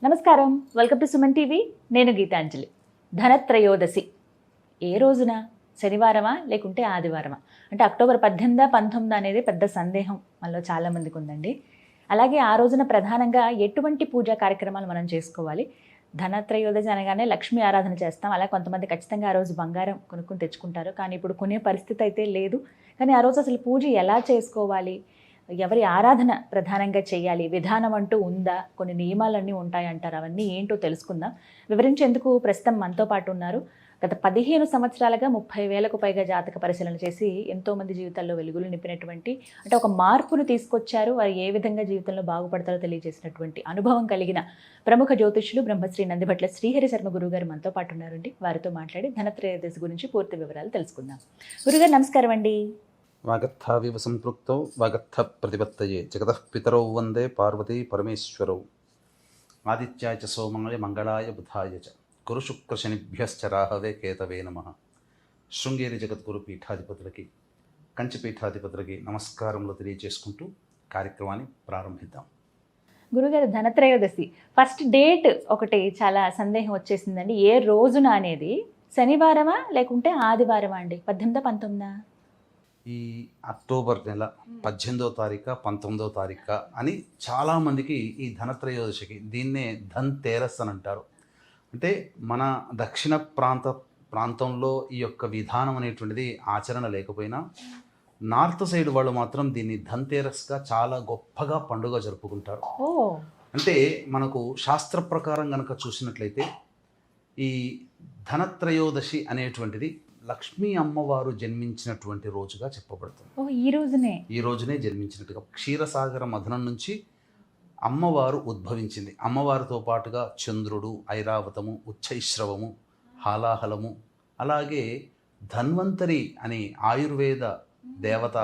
నమస్కారం, welcome to Suman TV. నేను గీతాంజలి. ధనత్రయోదశి ఏ రోజున? శనివారమా లేకుంటే ఆదివారమా? అంటే అక్టోబర్ 18, 19 అనేది పెద్ద సందేహం మనలో చాలామందికి ఉందండి. అలాగే ఆ రోజున ప్రధానంగా ఎటువంటి పూజా కార్యక్రమాలు మనం చేసుకోవాలి? ధనత్రయోదశి అనగానే లక్ష్మీ ఆరాధన చేస్తాం. అలా కొంతమంది ఖచ్చితంగా ఆ రోజు బంగారం కొనుక్కొని తెచ్చుకుంటారు. కానీ ఇప్పుడు కొనే పరిస్థితి అయితే లేదు. కానీ ఆ రోజు అసలు పూజ ఎలా చేసుకోవాలి? ఎవరి ఆరాధన ప్రధానంగా చేయాలి? విధానం అంటూ ఉందా? కొన్ని నియమాలన్నీ ఉంటాయంటారు. అవన్నీ ఏంటో తెలుసుకుందాం. వివరించేందుకు ప్రస్తుతం మనతో పాటు ఉన్నారు. గత 15 సంవత్సరాలుగా 30,000కు పైగా జాతక పరిశీలన చేసి ఎంతోమంది జీవితాల్లో వెలుగులు నింపినటువంటి, అంటే ఒక మార్పును తీసుకొచ్చారు. వారు ఏ విధంగా జీవితంలో బాగుపడతారో తెలియజేసినటువంటి అనుభవం కలిగిన ప్రముఖ జ్యోతిష్యులు బ్రహ్మశ్రీ నందిభట్ల శ్రీహరి శర్మ గురుగారు మనతో పాటు ఉన్నారండి. వారితో మాట్లాడి ధనత్రయోదశి గురించి పూర్తి వివరాలు తెలుసుకుందాం. గురుగారు నమస్కారం అండి. వాగర్థావివ సంపృక్తౌ వాగర్థ ప్రతిపత్తయే జగతః పితరౌ వందే పార్వతీ పరమేశ్వరౌ. ఆదిత్యాయ చ సోమాయ మంగళాయ బుధాయ చ గురు శుక్ర శనిభ్యశ్చ రాహవే కేతవే నమః. శృంగేరి జగద్గురు పీఠాధిపతులకి, కంచి పీఠాధిపతులకి నమస్కారములు తెలియజేసుకుంటూ కార్యక్రమాన్ని ప్రారంభిద్దాం. గురుగారు, ధనత్రయోదశి ఫస్ట్ డేట్ ఒకటి చాలా సందేహం వచ్చేసిందండి. ఏ రోజున అనేది? శనివారమా లేకుంటే ఆదివారమా అండి? 18, 19? ఈ అక్టోబర్ నెల 18వ తారీఖు 19వ తారీఖు అని చాలామందికి ఈ ధనత్రయోదశికి, దీన్నే ధన్ తేరస్ అని అంటారు. అంటే మన దక్షిణ ప్రాంతంలో ఈ యొక్క విధానం అనేటువంటిది ఆచరణ లేకపోయినా, నార్త్ సైడ్ వాళ్ళు మాత్రం దీన్ని ధన్తేరస్గా చాలా గొప్పగా పండుగ జరుపుకుంటారు. అంటే మనకు శాస్త్ర ప్రకారం కనుక చూసినట్లయితే ఈ ధనత్రయోదశి అనేటువంటిది లక్ష్మీ అమ్మవారు జన్మించినటువంటి రోజుగా చెప్పబడుతుంది. ఈ రోజునే జన్మించినట్టుగా క్షీరసాగర మథనం నుంచి అమ్మవారు ఉద్భవించింది. అమ్మవారితో పాటుగా చంద్రుడు, ఐరావతము, ఉచ్చైశ్రవము, హాలాహలము, అలాగే ధన్వంతరి అనే ఆయుర్వేద దేవత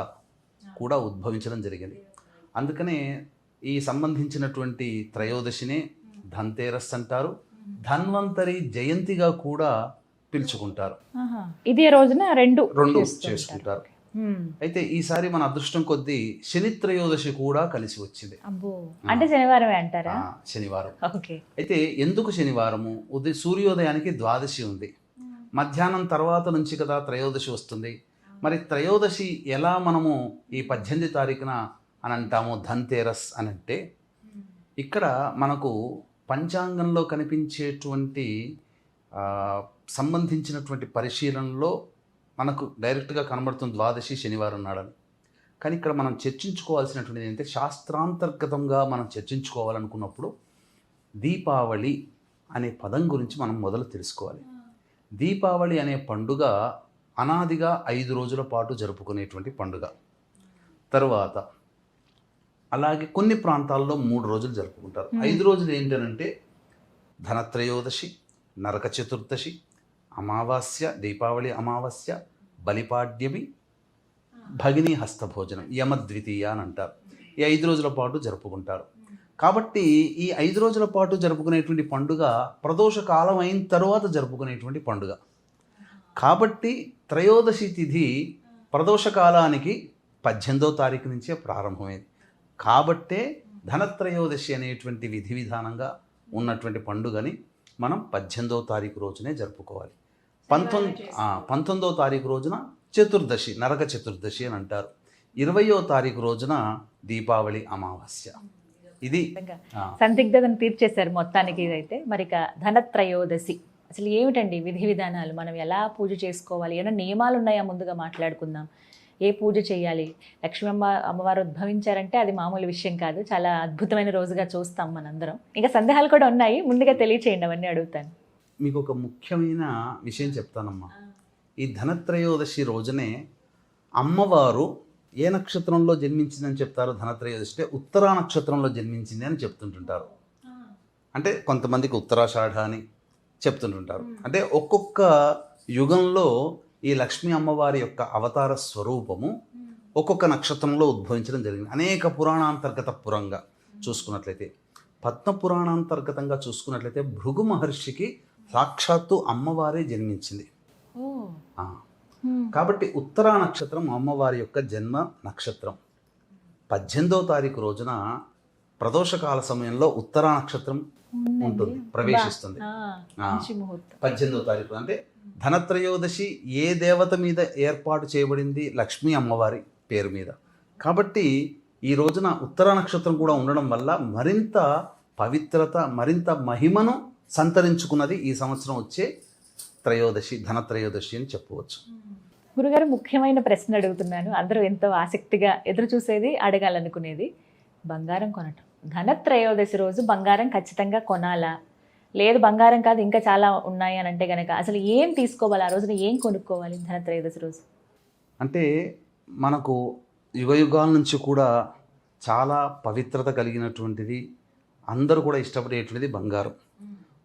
కూడా ఉద్భవించడం జరిగింది. అందుకనే ఈ సంబంధించినటువంటి త్రయోదశినే ధన్తేరస్ అంటారు. ధన్వంతరి జయంతిగా కూడా పిలుచుకుంటారు. ఇదే రోజున రెండు చేసుకుంటారు. అయితే ఈసారి మన అదృష్టం కొద్దీ శని త్రయోదశి కూడా కలిసి వచ్చింది. అంటే శనివారమే అంటారా? శనివారం. అయితే ఎందుకు శనివారము? సూర్యోదయానికి ద్వాదశి ఉంది, మధ్యాహ్నం తర్వాత నుంచి కదా త్రయోదశి వస్తుంది. మరి త్రయోదశి ఎలా మనము ఈ 18 తారీఖున అని అంటాము ధన్తేరస్ అని అంటే, ఇక్కడ మనకు పంచాంగంలో కనిపించేటువంటి సంబంధించినటువంటి పరిశీలనలో మనకు డైరెక్ట్గా కనబడుతుంది ద్వాదశి శనివారం నాడని. కానీ ఇక్కడ మనం చర్చించుకోవాల్సినటువంటిది ఏంటంటే, శాస్త్రాంతర్గతంగా మనం చర్చించుకోవాలనుకున్నప్పుడు దీపావళి అనే పదం గురించి మనం మొదలు తెలుసుకోవాలి. దీపావళి అనే పండుగ అనాదిగా 5 రోజుల పాటు జరుపుకునేటువంటి పండుగ. తరువాత అలాగే కొన్ని ప్రాంతాల్లో 3 రోజులు జరుపుకుంటారు. 5 రోజులు ఏంటంటే ధనత్రయోదశి, నరక చతుర్దశి, అమావాస్య, దీపావళి అమావాస్య, బలిపాడ్యమి, భగిని హస్తభోజనం, యమద్వితీయ అని అంటారు. ఈ 5 రోజుల పాటు జరుపుకుంటారు. కాబట్టి ఈ 5 రోజుల పాటు జరుపుకునేటువంటి పండుగ ప్రదోష కాలం అయిన తర్వాత జరుపుకునేటువంటి పండుగ. కాబట్టి త్రయోదశి తిథి ప్రదోష కాలానికి 18వ తారీఖు నుంచే ప్రారంభమైంది. కాబట్టే ధనత్రయోదశి అనేటువంటి విధి విధానంగా ఉన్నటువంటి పండుగని మనం 18వ తారీఖు రోజునే జరుపుకోవాలి. 19వ తారీఖు రోజున చతుర్దశి, నరక చతుర్దశి అని అంటారు. 20వ తారీఖు రోజున దీపావళి అమావాస్య. ఇది సందిగ్ధతను తీర్చేశారు మొత్తానికి. ఇదైతే మరి ఇక ధనత్రయోదశి అసలు ఏమిటండి విధి విధానాలు? మనం ఎలా పూజ చేసుకోవాలి? ఏమైనా నియమాలు ఉన్నాయా? ముందుగా మాట్లాడుకుందాం. ఏ పూజ చేయాలి? లక్ష్మీ అమ్మవారు ఉద్భవించారంటే అది మామూలు విషయం కాదు. చాలా అద్భుతమైన రోజుగా చూస్తాం మనందరం. ఇంకా సందేహాలు కూడా ఉన్నాయి, ముందుగా తెలియచేయండి, అవన్నీ అడుగుతాను. మీకు ఒక ముఖ్యమైన విషయం చెప్తానమ్మా. ఈ ధనత్రయోదశి రోజునే అమ్మవారు ఏ నక్షత్రంలో జన్మించిందని చెప్తారు? ధనత్రయోదశి అంటే ఉత్తరా నక్షత్రంలో జన్మించింది అని చెప్తుంటుంటారు. అంటే కొంతమందికి ఉత్తరాషాఢ అని చెప్తుంటుంటారు. అంటే ఒక్కొక్క యుగంలో ఈ లక్ష్మీ అమ్మవారి యొక్క అవతార స్వరూపము ఒక్కొక్క నక్షత్రంలో ఉద్భవించడం జరిగింది. అనేక పురాణాంతర్గత పురంగా చూసుకున్నట్లయితే, పద్మ పురాణాంతర్గతంగా చూసుకున్నట్లయితే భృగు మహర్షికి సాక్షాత్తు అమ్మవారే జన్మించింది. కాబట్టి ఉత్తరా నక్షత్రం అమ్మవారి యొక్క జన్మ నక్షత్రం. 18వ తారీఖు రోజున ప్రదోషకాల సమయంలో ఉత్తరా నక్షత్రం ఉంటుంది, ప్రవేశిస్తుంది. మంచి ముహూర్తం. 18వ తారీఖు అంటే ధనత్రయోదశి ఏ దేవత మీద ఏర్పాటు చేయబడింది? లక్ష్మీ అమ్మవారి పేరు మీద. కాబట్టి ఈ రోజున ఉత్తర నక్షత్రం కూడా ఉండడం వల్ల మరింత పవిత్రత, మరింత మహిమను సంతరించుకున్నది ఈ సంవత్సరం వచ్చే త్రయోదశి, ధనత్రయోదశి అని చెప్పవచ్చు. గురుగారు, ముఖ్యమైన ప్రశ్న అడుగుతున్నాను. అందరూ ఎంతో ఆసక్తిగా ఎదురు చూసేది, అడగాలనుకునేది, బంగారం కొనటం. ధనత్రయోదశి రోజు బంగారం ఖచ్చితంగా కొనాలా, లేదు బంగారం కాదు ఇంకా చాలా ఉన్నాయి అని అంటే కనుక అసలు ఏం తీసుకోవాలి, ఆ రోజున ఏం కొనుక్కోవాలి ధనత్రయోదశి రోజు? అంటే మనకు యుగయుగాల నుంచి కూడా చాలా పవిత్రత కలిగినటువంటిది, అందరూ కూడా ఇష్టపడేటువంటిది బంగారం.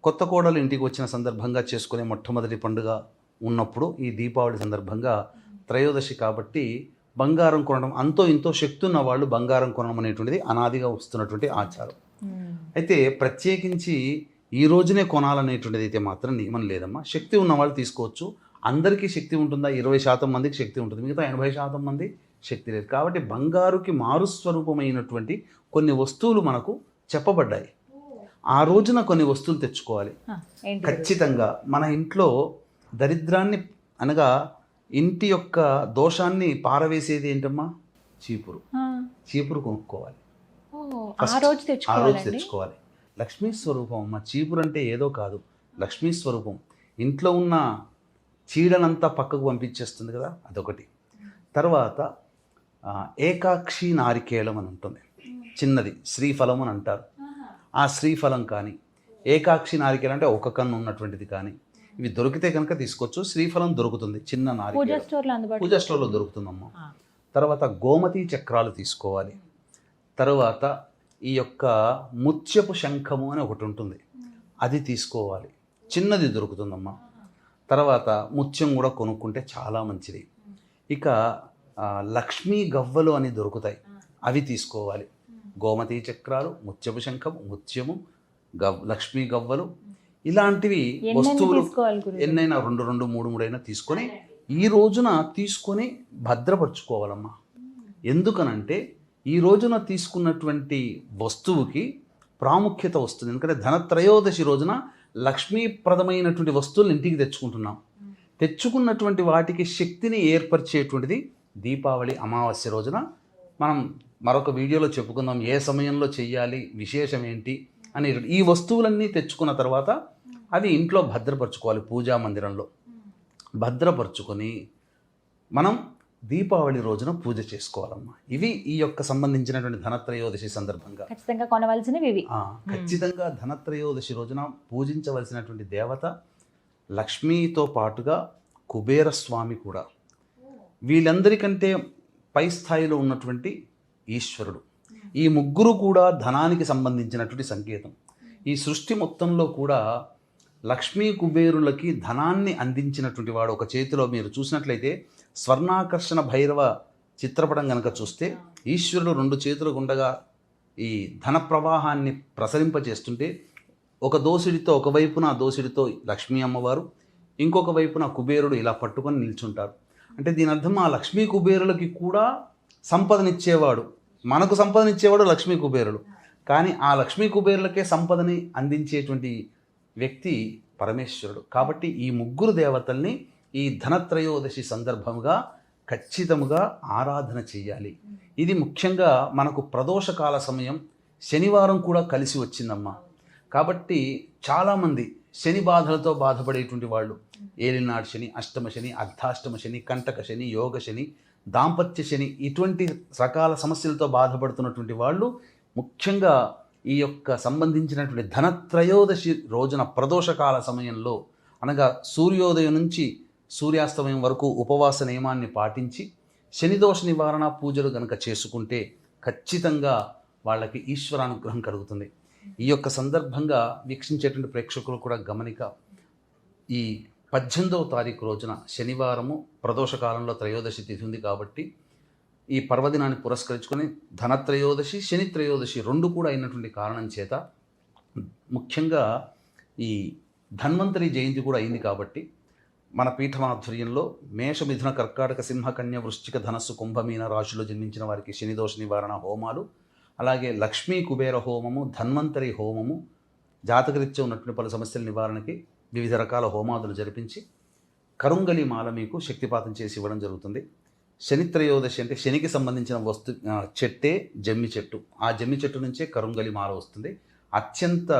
కొత్త కోడలు ఇంటికి వచ్చిన సందర్భంగా చేసుకునే మొట్టమొదటి పండుగ ఉన్నప్పుడు ఈ దీపావళి సందర్భంగా త్రయోదశి కాబట్టి బంగారం కొనడం, అంతో ఇంతో శక్తి ఉన్న వాళ్ళు బంగారం కొనడం అనేటువంటిది అనాదిగా వస్తున్నటువంటి ఆచారం. అయితే ప్రత్యేకించి ఈ రోజునే కొనాలనేటువంటిది అయితే మాత్రం నియమం లేదమ్మా. శక్తి ఉన్న వాళ్ళు తీసుకోవచ్చు. అందరికీ శక్తి ఉంటుందా? 20% మందికి శక్తి ఉంటుంది, మిగతా 80% మంది శక్తి లేదు. కాబట్టి బంగారుకి మారుస్వరూపమైనటువంటి కొన్ని వస్తువులు మనకు చెప్పబడ్డాయి. ఆ రోజున కొన్ని వస్తువులు తెచ్చుకోవాలి ఖచ్చితంగా. మన ఇంట్లో దరిద్రాన్ని అనగా ఇంటి యొక్క దోషాన్ని పారవేసేది ఏంటమ్మా? చీపురు. చీపురు కొనుక్కోవాలి, ఆ రోజు తెచ్చుకోవాలి. లక్ష్మీ స్వరూపం అమ్మ. చీపురు అంటే ఏదో కాదు, లక్ష్మీ స్వరూపం. ఇంట్లో ఉన్న చీడనంతా పక్కకు పంపించేస్తుంది కదా, అదొకటి. తర్వాత ఏకాక్షి నారికేళం అని ఉంటుంది, చిన్నది శ్రీఫలం అని అంటారు. ఆ శ్రీఫలం కానీ ఏకాక్షి నారికేళం అంటే ఒక కన్ను ఉన్నటువంటిది కానీ ఇవి దొరికితే కనుక తీసుకోవచ్చు. శ్రీఫలం దొరుకుతుంది, చిన్న నారికేళం పూజా స్టోర్లో దొరుకుతుందమ్మా. తర్వాత గోమతి చక్రాలు తీసుకోవాలి. తర్వాత ఈ యొక్క ముత్యపు శంఖము అని ఒకటి ఉంటుంది, అది తీసుకోవాలి, చిన్నది దొరుకుతుందమ్మా. తర్వాత ముత్యం కూడా కొనుక్కుంటే చాలా మంచిది. ఇక లక్ష్మీ గవ్వలు అని దొరుకుతాయి, అవి తీసుకోవాలి. గోమతి చక్రాలు, ముత్యపు శంఖం, ముత్యము, లక్ష్మీ గవ్వలు, ఇలాంటివి వస్తువులు ఎన్నైనా 2, 3 అయినా తీసుకొని ఈ రోజున తీసుకొని భద్రపరచుకోవాలమ్మా. ఎందుకనంటే ఈ రోజున తీసుకున్నటువంటి వస్తువుకి ప్రాముఖ్యత వస్తుంది. ఎందుకంటే ధనత్రయోదశి రోజున లక్ష్మీప్రదమైనటువంటి వస్తువులు ఇంటికి తెచ్చుకుంటున్నాం. తెచ్చుకున్నటువంటి వాటికి శక్తిని ఏర్పరిచేటువంటిది దీపావళి అమావాస్య రోజున. మనం మరొక వీడియోలో చెప్పుకుందాం ఏ సమయంలో చెయ్యాలి, విశేషం ఏంటి అని. ఈ వస్తువులన్నీ తెచ్చుకున్న తర్వాత అవి ఇంట్లో భద్రపరచుకోవాలి, పూజా మందిరంలో భద్రపరచుకొని మనం దీపావళి రోజున పూజ చేసుకోవాలమ్మా. ఇవి ఈ యొక్క సంబంధించినటువంటి ధనత్రయోదశి సందర్భంగా ఖచ్చితంగా కొనవలసినవి ఇవి. ఖచ్చితంగా ధనత్రయోదశి రోజున పూజించవలసినటువంటి దేవత లక్ష్మీతో పాటుగా కుబేర స్వామి కూడా. వీళ్ళందరికంటే పై స్థాయిలో ఉన్నటువంటి ఈశ్వరుడు. ఈ ముగ్గురు కూడా ధనానికి సంబంధించినటువంటి సంకేతం. ఈ సృష్టి మొత్తంలో కూడా లక్ష్మీ కుబేరులకి ధనాన్ని అందించినటువంటి వాడు. ఒక చేతిలో మీరు చూసినట్లయితే స్వర్ణాకర్షణ భైరవ చిత్రపటం కనుక చూస్తే ఈశ్వరుడు 2 చేతులు గుండగా ఈ ధన ప్రవాహాన్ని ప్రసరింపజేస్తుంటే ఒక దోసిడితో, ఒకవైపున దోసిడితో లక్ష్మీ అమ్మవారు, ఇంకొక వైపున కుబేరుడు ఇలా పట్టుకొని నిల్చుంటారు. అంటే దీని అర్థం ఆ లక్ష్మీ కుబేరులకి కూడా సంపదనిచ్చేవాడు, మనకు సంపదనిచ్చేవాడు లక్ష్మీ కుబేరుడు. కానీ ఆ లక్ష్మీ కుబేరులకే సంపదని అందించేటువంటి వ్యక్తి పరమేశ్వరుడు. కాబట్టి ఈ ముగ్గురు దేవతల్ని ఈ ధనత్రయోదశి సందర్భంగా ఖచ్చితంగా ఆరాధన చేయాలి. ఇది ముఖ్యంగా మనకు ప్రదోషకాల సమయం, శనివారం కూడా కలిసి వచ్చిందమ్మా. కాబట్టి చాలామంది శని బాధలతో బాధపడేటువంటి వాళ్ళు, ఏలినాడు శని, అష్టమ శని, అర్ధాష్టమ శని, కంటక శని, యోగ శని, దాంపత్య శని, ఇటువంటి రకాల సమస్యలతో బాధపడుతున్నటువంటి వాళ్ళు ముఖ్యంగా ఈ యొక్క సంబంధించినటువంటి ధనత్రయోదశి రోజున ప్రదోషకాల సమయంలో, అనగా సూర్యోదయం నుంచి సూర్యాస్తమయం వరకు ఉపవాస నియమాన్ని పాటించి శనిదోష నివారణ పూజలు కనుక చేసుకుంటే ఖచ్చితంగా వాళ్ళకి ఈశ్వరానుగ్రహం కలుగుతుంది. ఈ యొక్క సందర్భంగా వీక్షించేటువంటి ప్రేక్షకులు కూడా గమనిక, ఈ 18వ తారీఖు రోజున శనివారము ప్రదోషకాలంలో త్రయోదశి తిథి ఉంది. కాబట్టి ఈ పర్వదినాన్ని పురస్కరించుకొని ధనత్రయోదశి, శని త్రయోదశి 2 కూడా అయినటువంటి కారణం చేత ముఖ్యంగా ఈ ధన్వంతరి జయంతి కూడా అయింది. కాబట్టి మన పీఠమాధ్వర్యంలో మేష, మిథున, కర్కాటక, సింహ, కన్య, వృశ్చిక, ధనస్సు, కుంభమీన రాశిలో జన్మించిన వారికి శనిదోష నివారణ హోమాలు, అలాగే లక్ష్మీ కుబేర హోమము, ధన్వంతరి హోమము జాతకరీత్యా ఉన్నటువంటి పలు సమస్యల నివారణకి వివిధ రకాల హోమాదులు జరిపించి కరుంగలి మాల మీకు శక్తిపాతం చేసి ఇవ్వడం జరుగుతుంది. శని త్రయోదశి అంటే శనికి సంబంధించిన చెట్టే జమ్మి చెట్టు. ఆ జమ్మి చెట్టు నుంచే కరుంగలి మాల వస్తుంది. అత్యంత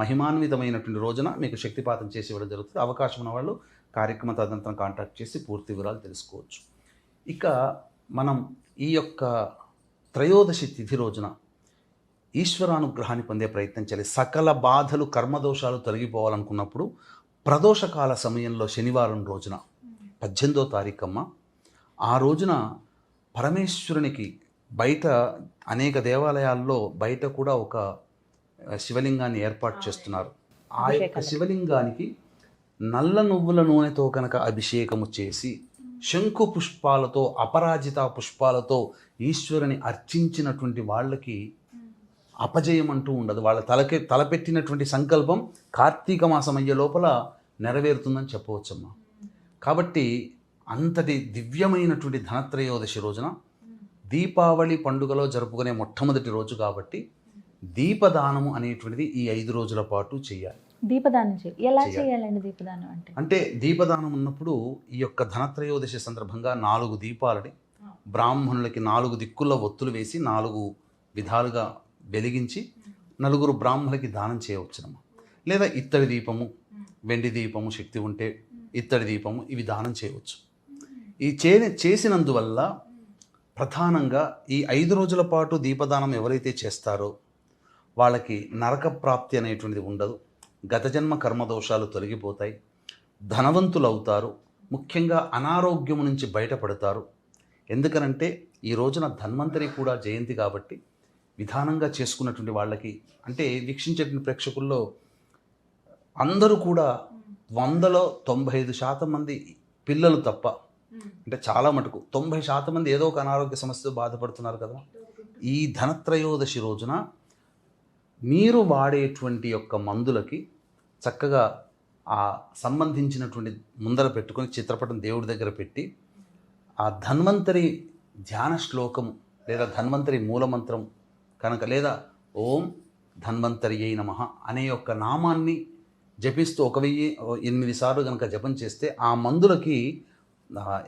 మహిమాన్వితమైనటువంటి రోజున మీకు శక్తిపాతం చేసి ఇవ్వడం జరుగుతుంది. అవకాశం ఉన్న వాళ్ళు కార్యక్రమ తదనంతరం కాంటాక్ట్ చేసి పూర్తి వివరాలు తెలుసుకోవచ్చు. ఇక మనం ఈ యొక్క త్రయోదశి తిథి రోజున ఈశ్వరానుగ్రహాన్ని పొందే ప్రయత్నం చేయాలి. సకల బాధలు కర్మదోషాలు తొలగిపోవాలనుకున్నప్పుడు ప్రదోషకాల సమయంలో శనివారం రోజున 18వ తారీఖమ్మ, ఆ రోజున పరమేశ్వరునికి బయట అనేక దేవాలయాల్లో బయట కూడా ఒక శివలింగాన్ని ఏర్పాటు చేస్తున్నారు. ఆ యొక్క శివలింగానికి నల్ల నువ్వుల నూనెతో కనుక అభిషేకము చేసి శంకు పుష్పాలతో అపరాజిత పుష్పాలతో ఈశ్వరుని అర్చించినటువంటి వాళ్ళకి అపజయం అంటూ ఉండదు. వాళ్ళ తలపెట్టినటువంటి సంకల్పం కార్తీక మాసం అయ్యే లోపల నెరవేరుతుందని చెప్పవచ్చమ్మా. కాబట్టి అంతటి దివ్యమైనటువంటి ధనత్రయోదశి రోజున దీపావళి పండుగలో జరుపుకునే మొట్టమొదటి రోజు కాబట్టి దీపదానము అనేటువంటిది ఈ 5 రోజుల పాటు చేయాలి. దీపదానం ఎలా చేయాలండి? దీపదానం అంటే దీపదానం ఉన్నప్పుడు ఈ యొక్క ధనత్రయోదశి సందర్భంగా 4 దీపాలని బ్రాహ్మణులకి 4 దిక్కుల్లో ఒత్తులు వేసి 4 విధాలుగా వెలిగించి 4 బ్రాహ్మణులకి దానం చేయవచ్చునమ్మా. లేదా ఇత్తడి దీపము, వెండి దీపము శక్తి ఉంటే ఇత్తడి దీపము, ఇవి దానం చేయవచ్చు. ఈ చేసినందువల్ల ప్రధానంగా ఈ 5 రోజుల పాటు దీపదానం ఎవరైతే చేస్తారో వాళ్ళకి నరక ప్రాప్తి అనేటువంటిది ఉండదు. గత జన్మ కర్మదోషాలు తొలగిపోతాయి, ధనవంతులు అవుతారు, ముఖ్యంగా అనారోగ్యం నుంచి బయటపడతారు. ఎందుకనంటే ఈ రోజున ధన్వంతరి కూడా జయంతి కాబట్టి విధానంగా చేసుకున్నటువంటి వాళ్ళకి, అంటే వీక్షించేటువంటి ప్రేక్షకుల్లో అందరూ కూడా 100లో 95% మంది పిల్లలు తప్ప, అంటే చాలా మటుకు 90% మంది ఏదో ఒక అనారోగ్య సమస్యతో బాధపడుతున్నారు కదా. ఈ ధనత్రయోదశి రోజున మీరు వాడేటువంటి యొక్క మందులకి చక్కగా ఆ సంబంధించినటువంటి ముందర పెట్టుకొని చిత్రపటం దేవుడి దగ్గర పెట్టి ఆ ధన్వంతరి ధ్యాన శ్లోకము లేదా ధన్వంతరి మూలమంత్రం కనుక లేదా ఓం ధన్వంతరియై నమః అనే యొక్క నామాన్ని జపిస్తూ 1008 సార్లు కనుక జపం చేస్తే ఆ మందులకి,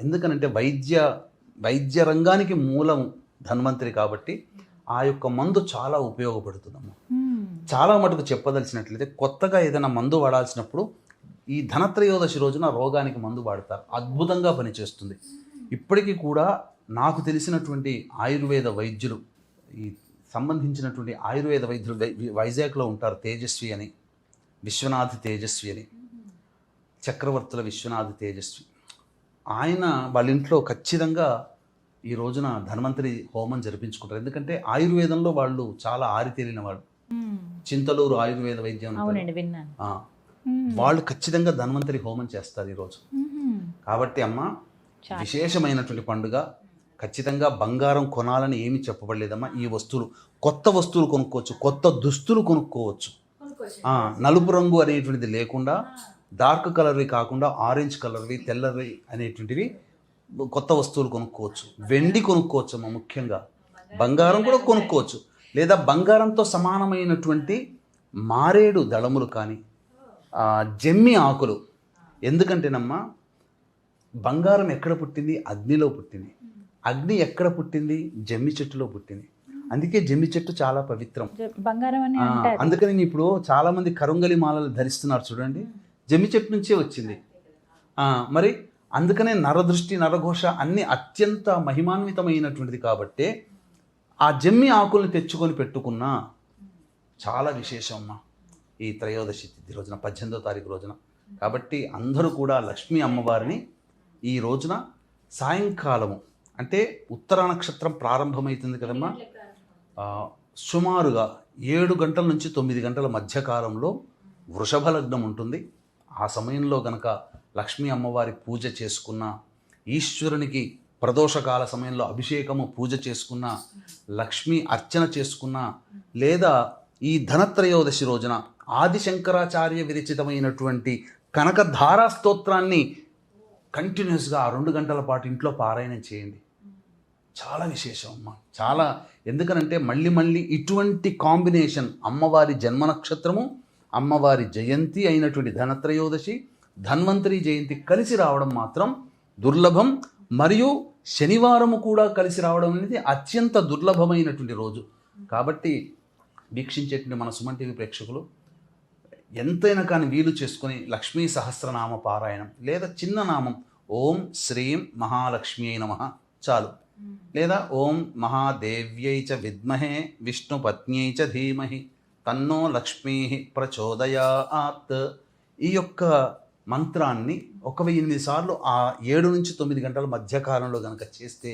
ఎందుకనంటే వైద్య రంగానికి మూలం ధన్వంతరి కాబట్టి ఆ యొక్క మందు చాలా ఉపయోగపడుతుందమ్మా. చాలా మటుకు చెప్పదలిచినట్లయితే కొత్తగా ఏదైనా మందు వాడాల్సినప్పుడు ఈ ధనత్రయోదశి రోజున రోగానికి మందు వాడతారు. అద్భుతంగా పనిచేస్తుంది. ఇప్పటికీ కూడా నాకు తెలిసినటువంటి ఆయుర్వేద వైద్యులు, ఈ సంబంధించినటువంటి ఆయుర్వేద వైద్యులు వైజాగ్లో ఉంటారు. తేజస్వి అని, విశ్వనాథ్ తేజస్వి అని, చక్రవర్తుల విశ్వనాథ్ తేజస్వి. ఆయన వాళ్ళ ఇంట్లో ఖచ్చితంగా ఈ రోజున ధన్వంతరి హోమం జరిపించుకుంటారు. ఎందుకంటే ఆయుర్వేదంలో వాళ్ళు చాలా ఆరితేలిన వాళ్ళు. చింతలూరు ఆయుర్వేద వైద్యం వాళ్ళు ఖచ్చితంగా ధన్వంతరి హోమం చేస్తారు ఈరోజు. కాబట్టి అమ్మ, విశేషమైనటువంటి పండుగ. ఖచ్చితంగా బంగారం కొనాలని ఏమి చెప్పబడలేదమ్మా. ఈ వస్తువులు, కొత్త వస్తువులు కొనుక్కోవచ్చు, కొత్త దుస్తులు కొనుక్కోవచ్చు. నలుపు రంగు అనేటువంటిది లేకుండా, డార్క్ కలర్వి కాకుండా ఆరెంజ్ కలర్వి, తెల్లవి అనేటువంటివి కొత్త వస్తువులు కొనుక్కోవచ్చు. వెండి కొనుక్కోవచ్చు అమ్మా. ముఖ్యంగా బంగారం కూడా కొనుక్కోవచ్చు. లేదా బంగారంతో సమానమైనటువంటి మారేడు దళములు కానీ, జమ్మి ఆకులు. ఎందుకంటేనమ్మా, బంగారం ఎక్కడ పుట్టింది? అగ్నిలో పుట్టింది. అగ్ని ఎక్కడ పుట్టింది? జమ్మి చెట్టులో పుట్టింది. అందుకే జమ్మి చెట్టు చాలా పవిత్రం. బంగారం అని అందుకని ఇప్పుడు చాలా మంది కరుంగలి మాలలు ధరిస్తున్నారు చూడండి, జమ్మి చెట్టు నుంచే వచ్చింది. మరి అందుకనే నరదృష్టి, నరఘోష అన్ని అత్యంత మహిమాన్వితమైనటువంటిది కాబట్టే ఆ జమ్మి ఆకుల్ని తెచ్చుకొని పెట్టుకున్నా చాలా విశేషం అమ్మా ఈ త్రయోదశి తిథి రోజున, 18వ తారీఖు రోజున. కాబట్టి అందరూ కూడా లక్ష్మీ అమ్మవారిని ఈ రోజున సాయంకాలము, అంటే ఉత్తర నక్షత్రం ప్రారంభమవుతుంది కదమ్మా, సుమారుగా 7 గంటల నుంచి 9 గంటల మధ్యకాలంలో వృషభ లగ్నం ఉంటుంది. ఆ సమయంలో గనక లక్ష్మీ అమ్మవారి పూజ చేసుకున్న, ఈశ్వరునికి ప్రదోషకాల సమయంలో అభిషేకము పూజ చేసుకున్న, లక్ష్మీ అర్చన చేసుకున్న, లేదా ఈ ధనత్రయోదశి రోజున ఆదిశంకరాచార్య విరచితమైనటువంటి కనకధారా స్తోత్రాన్ని కంటిన్యూస్గా 2 గంటల పాటు ఇంట్లో పారాయణం చేయండి. చాలా విశేషం అమ్మ. చాలా, ఎందుకనంటే మళ్ళీ ఇటువంటి కాంబినేషన్, అమ్మవారి జన్మ నక్షత్రము అమ్మవారి జయంతి అయినటువంటి ధనత్రయోదశి, ధన్వంతరి జయంతి కలిసి రావడం మాత్రం దుర్లభం. మరియు శనివారము కూడా కలిసి రావడం అనేది అత్యంత దుర్లభమైనటువంటి రోజు. కాబట్టి వీక్షించేటువంటి మన సుమన్ టీవీ ప్రేక్షకులు ఎంతైనా కానీ వీలు చేసుకొని లక్ష్మీ సహస్రనామ పారాయణం లేదా చిన్న నామం ఓం శ్రీం మహాలక్ష్మ్యై నమః చాలు, లేదా ఓం మహాదేవ్యై చ విద్మహే విష్ణుపత్న్యై చ ధీమహి తన్నో లక్ష్మీ ప్రచోదయాత్, ఈ యొక్క మంత్రాన్ని 1008 సార్లు ఆ 7 నుంచి 9 గంటల మధ్యకాలంలో కనుక చేస్తే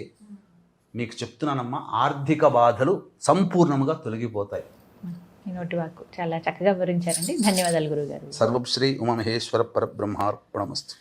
మీకు చెప్తున్నానమ్మా, ఆర్థిక బాధలు సంపూర్ణంగా తొలగిపోతాయి. ఈ నోటి వాక్కు చాలా చక్కగా వివరించారండి. ధన్యవాదాలు గురుగారు. సర్వం శ్రీ ఉమామహేశ్వర పరబ్రహ్మార్పణమస్తు.